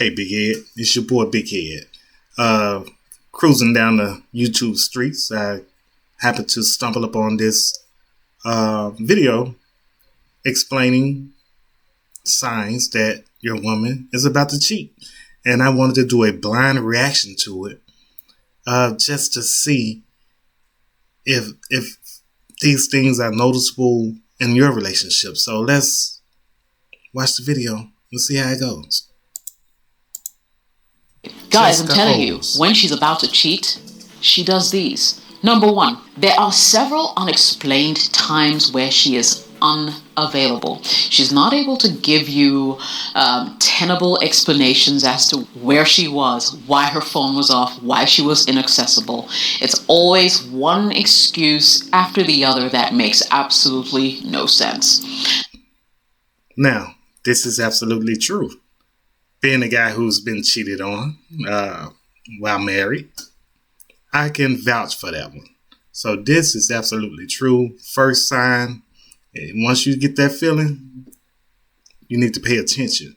Hey, Big Ed. It's your boy, Big Ed. Cruising down the YouTube streets, I happened to stumble upon this video explaining signs that your woman is about to cheat. And I wanted to do a blind reaction to it just to see if these things are noticeable in your relationship. So let's watch the video and see how it goes. Guys, I'm telling you, when she's about to cheat, she does these. Number one, there are several unexplained times where she is unavailable. She's not able to give you tenable explanations as to where she was, why her phone was off, why she was inaccessible. It's always one excuse after the other that makes absolutely no sense. Now, this is absolutely true. Being a guy who's been cheated on while married, I can vouch for that one. So this is absolutely true. First sign, once you get that feeling, you need to pay attention.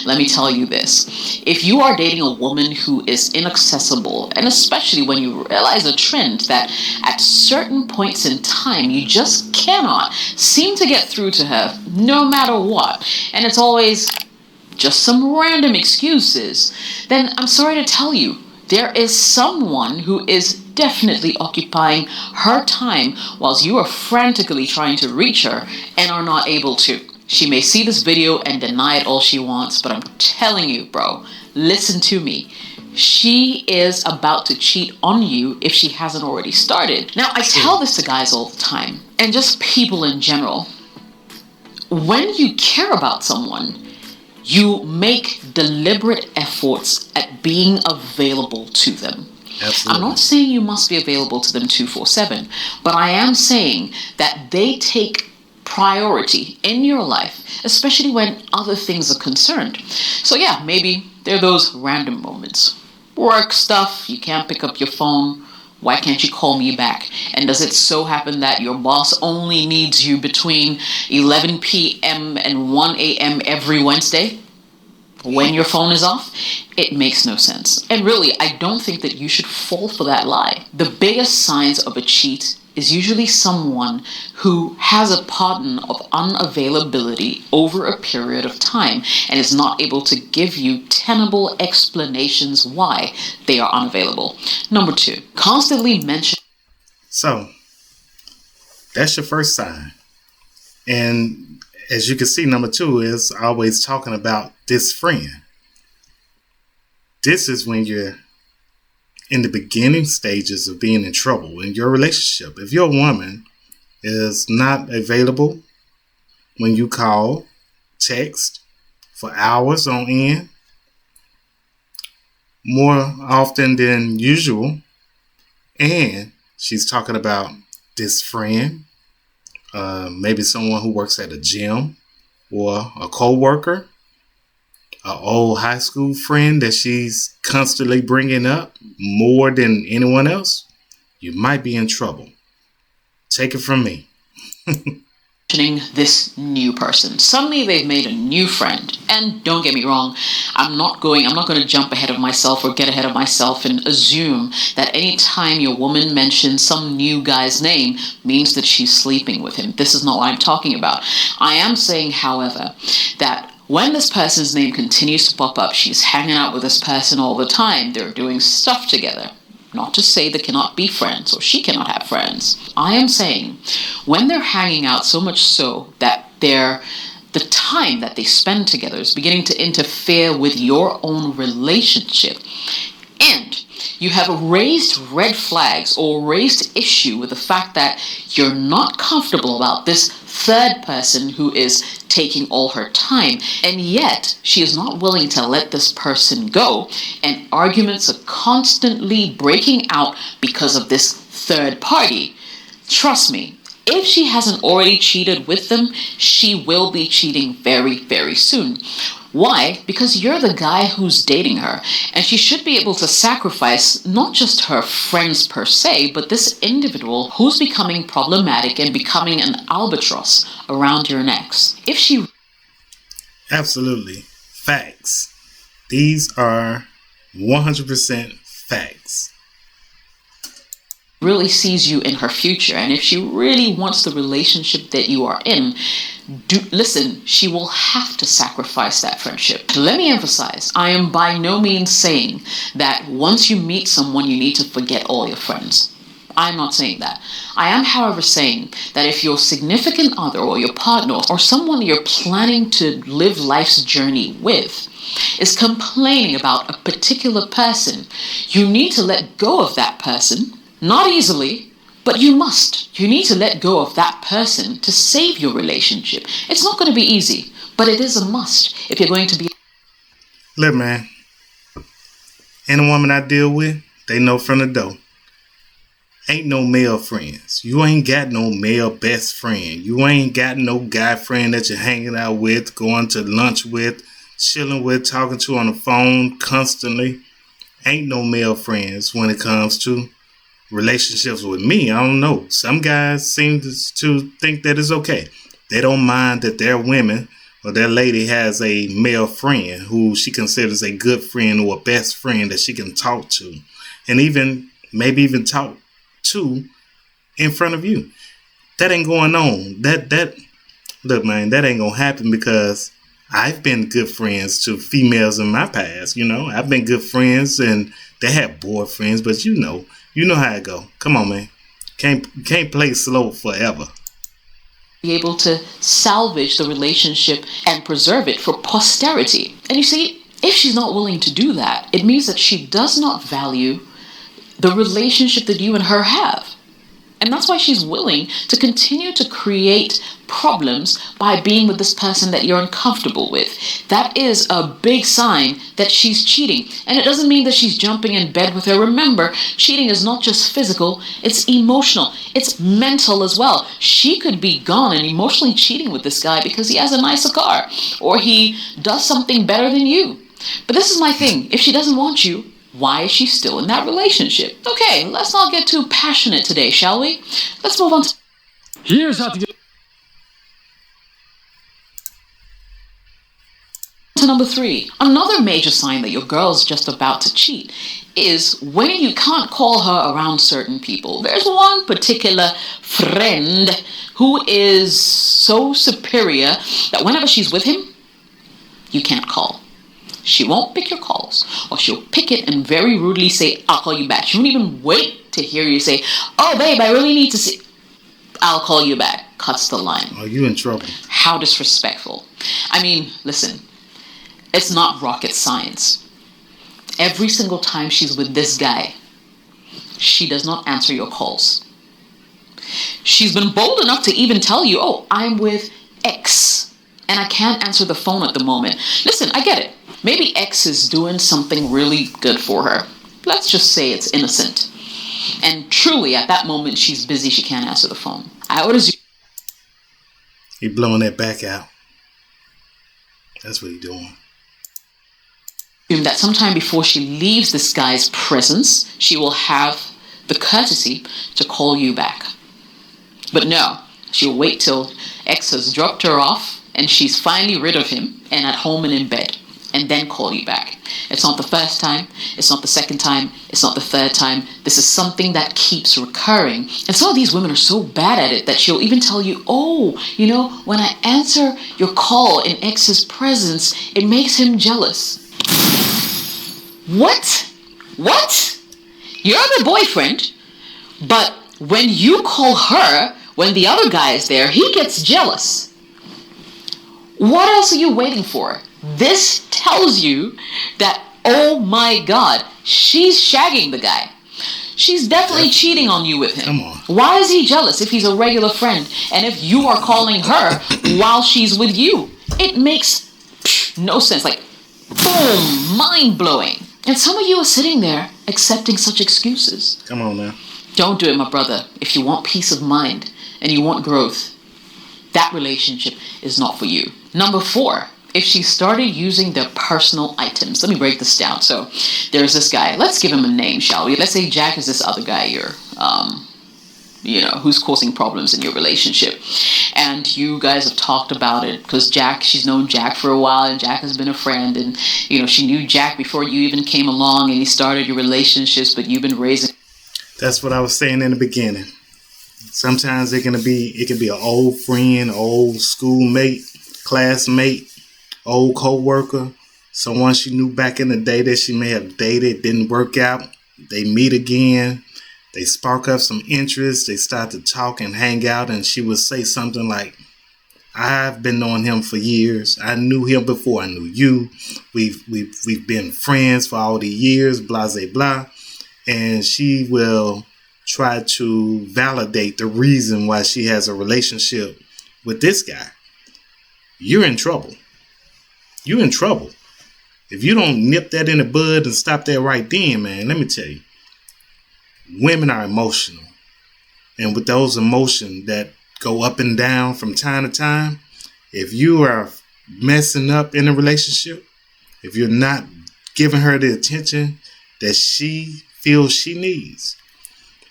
Let me tell you this. If you are dating a woman who is inaccessible, and especially when you realize a trend that at certain points in time you just cannot seem to get through to her no matter what, and it's always just some random excuses, then I'm sorry to tell you, there is someone who is definitely occupying her time whilst you are frantically trying to reach her and are not able to. She may see this video and deny it all she wants, but I'm telling you, bro, listen to me. She is about to cheat on you if she hasn't already started. Now, I tell this to guys all the time, and just people in general. When you care about someone, you make deliberate efforts at being available to them. Absolutely. I'm not saying you must be available to them 24/7, but I am saying that they take priority in your life, especially when other things are concerned. So yeah, maybe there are those random moments. Work stuff, you can't pick up your phone. Why can't you call me back? And does it so happen that your boss only needs you between 11 p.m. and 1 a.m. every Wednesday when your phone is off? It makes no sense. And really, I don't think that you should fall for that lie. The biggest signs of a cheat is usually someone who has a pattern of unavailability over a period of time and is not able to give you tenable explanations why they are unavailable. Number two, constantly mention. So, that's your first sign. And as you can see, number two is always talking about this friend. This is when you're in the beginning stages of being in trouble in your relationship. If your woman is not available when you call, text for hours on end, more often than usual, and she's talking about this friend, maybe someone who works at a gym or a co-worker, an old high school friend that she's constantly bringing up more than anyone else, you might be in trouble. Take it from me. This new person. Suddenly they've made a new friend. And don't get me wrong, I'm not going to jump ahead of myself or get ahead of myself and assume that any time your woman mentions some new guy's name means that she's sleeping with him. This is not what I'm talking about. I am saying, however, that when this person's name continues to pop up, she's hanging out with this person all the time, they're doing stuff together. Not to say they cannot be friends or she cannot have friends. I am saying when they're hanging out so much so that the time that they spend together is beginning to interfere with your own relationship, and you have raised red flags or raised issue with the fact that you're not comfortable about this third person who is taking all her time, and yet she is not willing to let this person go, and arguments are constantly breaking out because of this third party. Trust me, if she hasn't already cheated with them, she will be cheating very, very soon. Why? Because you're the guy who's dating her, and she should be able to sacrifice not just her friends per se, but this individual who's becoming problematic and becoming an albatross around your necks. If she... Absolutely. Facts. These are 100% facts. Really sees you in her future, and if she really wants the relationship that you are in, listen, she will have to sacrifice that friendship. Let me emphasize, I am by no means saying that once you meet someone you need to forget all your friends. I'm not saying that. I am, however, saying that if your significant other or your partner or someone you're planning to live life's journey with is complaining about a particular person, you need to let go of that person. Not easily, but you must. You need to let go of that person to save your relationship. It's not going to be easy, but it is a must if you're going to be... Look, man, any woman I deal with, they know from the door. Ain't no male friends. You ain't got no male best friend. You ain't got no guy friend that you're hanging out with, going to lunch with, chilling with, talking to on the phone constantly. Ain't no male friends when it comes to relationships with me. I don't know. Some guys seem to think that it's okay. They don't mind that their women or their lady has a male friend who she considers a good friend or a best friend that she can talk to, and maybe even talk to in front of you. That ain't going on. Look, man, that ain't gonna happen, because I've been good friends to females in my past. I've been good friends and they have boyfriends, but you know how it go. Come on, man. Can't play slow forever. Be able to salvage the relationship and preserve it for posterity. And you see, if she's not willing to do that, it means that she does not value the relationship that you and her have. And that's why she's willing to continue to create problems by being with this person that you're uncomfortable with. That is a big sign that she's cheating. And it doesn't mean that she's jumping in bed with her. Remember, cheating is not just physical, it's emotional. It's mental as well. She could be gone and emotionally cheating with this guy because he has a nicer car or he does something better than you. But this is my thing. If she doesn't want you, why is she still in that relationship? Okay, let's not get too passionate today, shall we? Let's move on to... Here's how to get... To number 3. Another major sign that your girl's just about to cheat is when you can't call her around certain people. There's one particular friend who is so superior that whenever she's with him, you can't call. She won't pick your calls, or she'll pick it and very rudely say, I'll call you back. She won't even wait to hear you say, oh, babe, I really need to see. I'll call you back. Cuts the line. Oh, you in trouble. How disrespectful. I mean, listen, it's not rocket science. Every single time she's with this guy, she does not answer your calls. She's been bold enough to even tell you, oh, I'm with X, and I can't answer the phone at the moment. Listen, I get it. Maybe X is doing something really good for her. Let's just say it's innocent. And truly, at that moment, she's busy. She can't answer the phone. I would assume... He blowing that back out. That's what he's doing. That sometime before she leaves this guy's presence, she will have the courtesy to call you back. But no, she'll wait till X has dropped her off and she's finally rid of him and at home and in bed, and then call you back. It's not the first time, it's not the second time, it's not the third time. This is something that keeps recurring. And some of these women are so bad at it that she'll even tell you, oh, you know, when I answer your call in X's presence, it makes him jealous. What? You're the boyfriend, but when you call her, when the other guy is there, he gets jealous. What else are you waiting for? This tells you that, oh my God, she's shagging the guy. She's definitely cheating on you with him. Come on. Why is he jealous if he's a regular friend and if you are calling her while she's with you? It makes no sense. Like, boom, mind-blowing. And some of you are sitting there accepting such excuses. Come on now. Don't do it, my brother. If you want peace of mind and you want growth, that relationship is not for you. Number 4, if she started using their personal items. Let me break this down. So there's this guy. Let's give him a name, shall we? Let's say Jack is this other guy you're who's causing problems in your relationship. And you guys have talked about it because she's known Jack for a while, and Jack has been a friend, and she knew Jack before you even came along and you started your relationships, but you've been raising. That's what I was saying in the beginning. Sometimes it can be an old friend, old schoolmate, classmate, old co-worker, someone she knew back in the day that she may have dated, didn't work out. They meet again. They spark up some interest. They start to talk and hang out, and she would say something like, I've been knowing him for years. I knew him before I knew you. We've been friends for all the years, blah, blah, blah. And she will try to validate the reason why she has a relationship with this guy. You're in trouble. You're in trouble. If you don't nip that in the bud and stop that right then, man, let me tell you, women are emotional. And with those emotions that go up and down from time to time, if you are messing up in a relationship, if you're not giving her the attention that she feels she needs,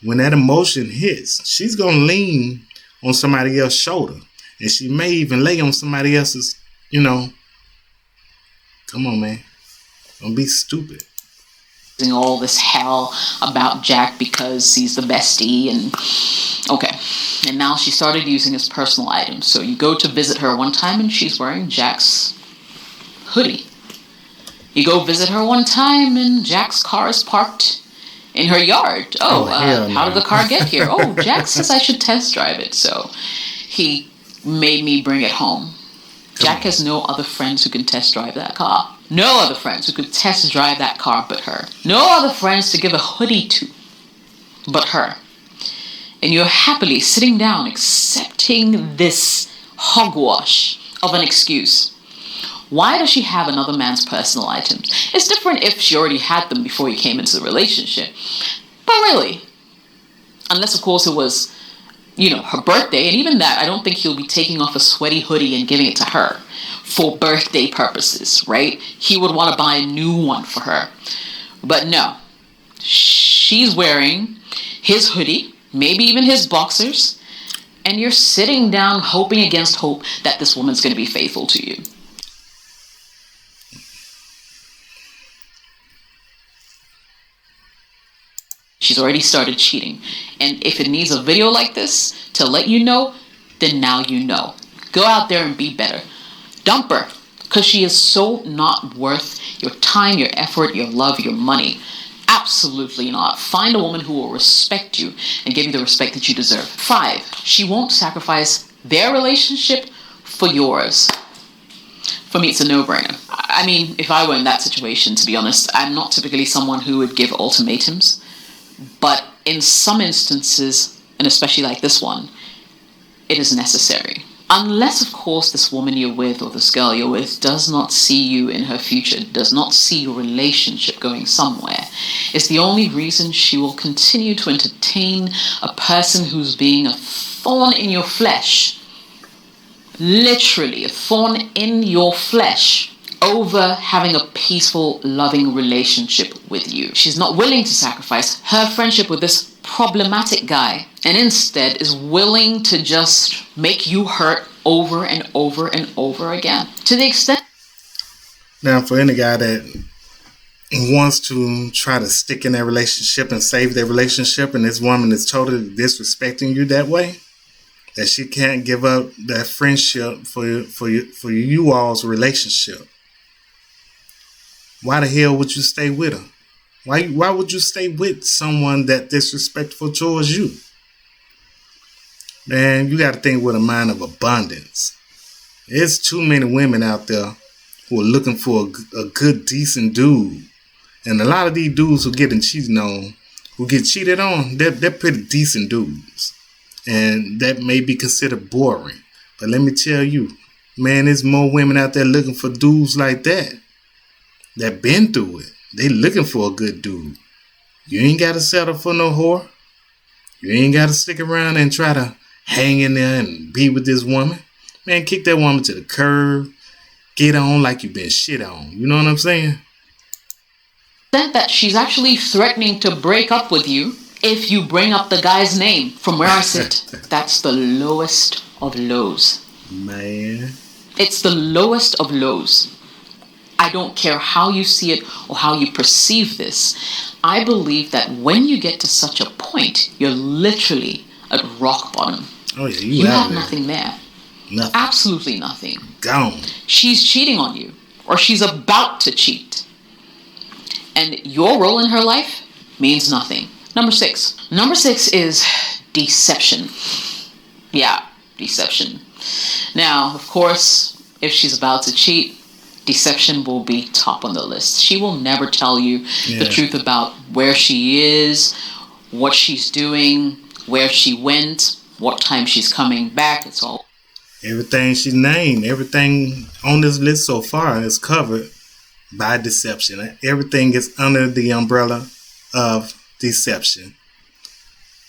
when that emotion hits, she's going to lean on somebody else's shoulder. And she may even lay on somebody else's, Come on, man. Don't be stupid. All this hell about Jack because he's the bestie, and now she started using his personal items. So you go to visit her one time and she's wearing Jack's hoodie. You go visit her one time and Jack's car is parked in her yard. How did the car get here? Jack says I should test drive it, so he made me bring it home. Jack has no other friends who can test drive that car. No other friends who could test drive that car but her. No other friends to give a hoodie to but her. And you're happily sitting down accepting this hogwash of an excuse. Why does she have another man's personal items? It's different if she already had them before you came into the relationship. But really, unless of course it was, her birthday, and even that, I don't think he'll be taking off a sweaty hoodie and giving it to her for birthday purposes, right? He would want to buy a new one for her. But no, she's wearing his hoodie, maybe even his boxers, and you're sitting down hoping against hope that this woman's going to be faithful to you. She's already started cheating. And if it needs a video like this to let you know, then now you know. Go out there and be better. Dump her, because she is so not worth your time, your effort, your love, your money. Absolutely not. Find a woman who will respect you and give you the respect that you deserve. 5, she won't sacrifice their relationship for yours. For me, it's a no-brainer. I mean, if I were in that situation, to be honest, I'm not typically someone who would give ultimatums. But in some instances, and especially like this one, it is necessary. Unless, of course, this woman you're with or this girl you're with does not see you in her future, does not see your relationship going somewhere. It's the only reason she will continue to entertain a person who's being a thorn in your flesh. Literally, a thorn in your flesh. Over having a peaceful, loving relationship with you. She's not willing to sacrifice her friendship with this problematic guy, and instead is willing to just make you hurt over and over and over again. To the extent... Now, for any guy that wants to try to stick in their relationship and save their relationship, and this woman is totally disrespecting you that way, that she can't give up that friendship for you all's relationship, why the hell would you stay with her? Why would you stay with someone that disrespectful towards you? Man, you got to think with a mind of abundance. There's too many women out there who are looking for a good, decent dude. And a lot of these dudes who get cheated on, they're pretty decent dudes. And that may be considered boring. But let me tell you, man, there's more women out there looking for dudes like that been through it. They looking for a good dude. You ain't got to settle for no whore. You ain't got to stick around and try to hang in there and be with this woman. Man, kick that woman to the curb. Get on like you've been shit on. You know what I'm saying? That she's actually threatening to break up with you If you bring up the guy's name from where I sit, that's the lowest of lows. Man. It's the lowest of lows. I don't care how you see it or how you perceive this. I believe that when you get to such a point, you're literally at rock bottom. Oh yeah, you have nothing there. Nothing. Absolutely nothing. Gone. She's cheating on you, or she's about to cheat. And your role in her life means nothing. Number 6. Number 6 is deception. Yeah, deception. Now, of course, if she's about to cheat, deception will be top on the list. She will never tell you the truth about where she is, what she's doing, where she went, what time she's coming back. It's all. Everything she named, everything on this list so far is covered by deception. Everything is under the umbrella of deception.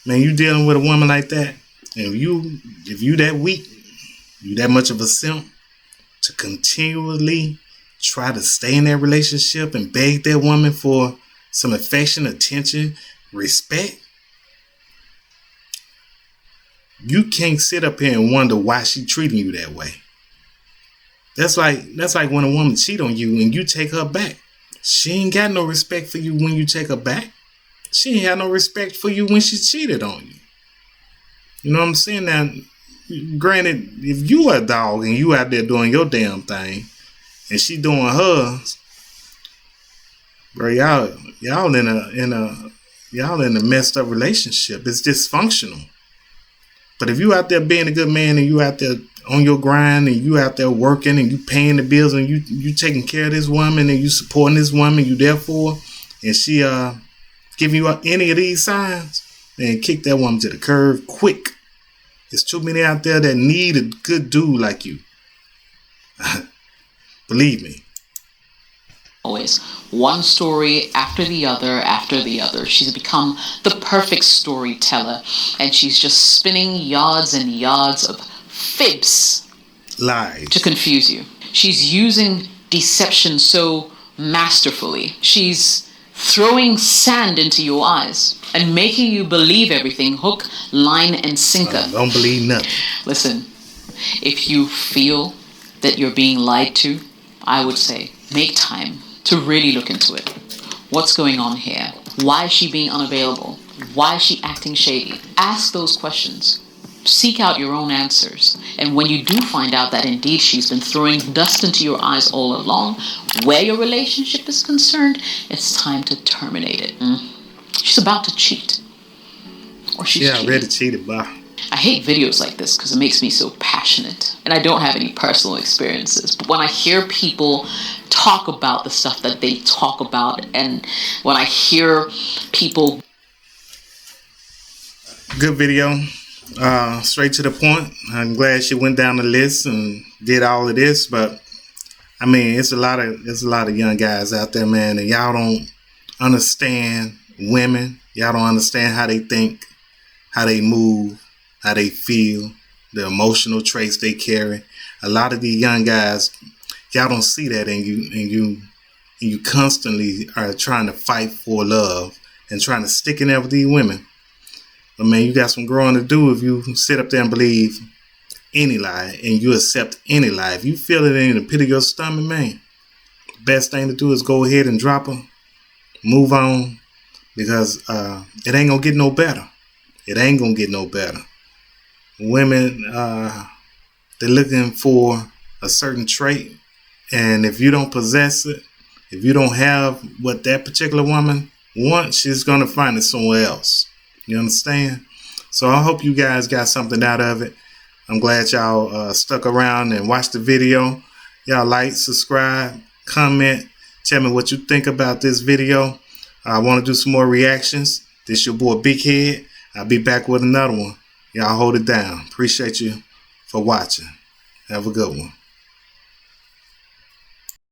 Man, you dealing with a woman like that, and if you that weak, you that much of a simp to continually try to stay in that relationship and beg that woman for some affection, attention, respect, you can't sit up here and wonder why she treating you that way. That's like when a woman cheat on you and you take her back. She ain't got no respect for you when you take her back. She ain't had no respect for you when she cheated on you. You know what I'm saying? Now, granted, if you a dog and you out there doing your damn thing and she doing hers, bro, y'all in a messed up relationship. It's dysfunctional. But if you out there being a good man and you out there on your grind and you out there working and you paying the bills and you taking care of this woman and you supporting this woman, you there for her, and she giving you any of these signs, then kick that woman to the curb quick. There's too many out there that need a good dude like you. Believe me. Always one story after the other. She's become the perfect storyteller, and she's just spinning yards and yards of fibs, lies, to confuse you. She's using deception so masterfully. She's throwing sand into your eyes and making you believe everything, hook, line, and sinker. Don't believe nothing. Listen, if you feel that you're being lied to, I would say make time to really look into it. What's going on here? Why is she being unavailable? Why is she acting shady? Ask those questions. Seek out your own answers. And when you do find out that indeed she's been throwing dust into your eyes all along, where your relationship is concerned, it's time to terminate it. She's about to cheat. Or she's cheating. Ready to cheat it, bye. I hate videos like this because it makes me so passionate. And I don't have any personal experiences. But when I hear people talk about the stuff that they talk about, and when I hear people... Good video. Straight to the point. I'm glad she went down the list and did all of this. But, I mean, it's a lot of young guys out there, man. And y'all don't understand women. Y'all don't understand how they think, how they move, how they feel, the emotional traits they carry. A lot of these young guys, y'all don't see that, and you constantly are trying to fight for love and trying to stick in there with these women. But man, you got some growing to do if you sit up there and believe any lie and you accept any lie. If you feel it in the pit of your stomach, man, the best thing to do is go ahead and drop her, move on, because it ain't gonna get no better. It ain't gonna get no better. Women, they're looking for a certain trait, and if you don't possess it, if you don't have what that particular woman wants, she's gonna find it somewhere else. You understand? So I hope you guys got something out of it. I'm glad y'all stuck around and watched the video. Y'all like, subscribe, comment, tell me what you think about this video. I want to do some more reactions. This your boy Big Head. I'll be back with another one. Y'all hold it down. Appreciate you for watching. Have a good one.